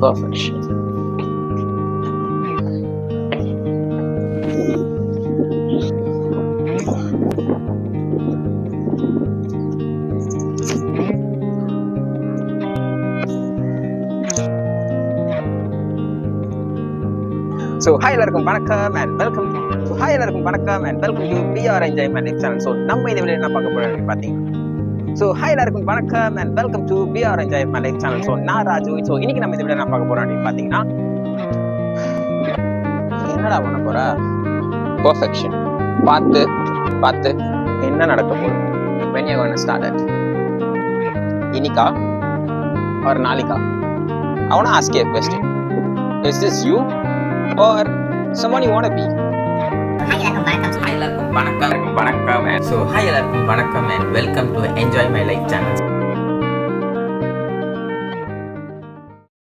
perfection. So hi எல்லாருக்கும் வணக்கம் and welcome to BR Enjoyment channel. So நம்ம இந்த வீடியோல என்ன பார்க்க போறோம்னு பாத்தீங்கன்னா hi எல்லாருக்கும் வணக்கம் and welcome to BR Enjoyment channel. So நான் ராஜு. So இன்னைக்கு நம்ம இந்த வீடியோல என்ன பார்க்க போறோம்னு பாத்தீங்கன்னா என்னடா பண்ண போறா perfection. பார்த்து என்ன நடக்க போகுது when you going to start it இன்னைக்கா or நாளைக்கா? I want to ask you a question. Is this you or someone you want to be? Hi எல்லாருக்கும் வணக்கம் and welcome to Enjoy My Life channel.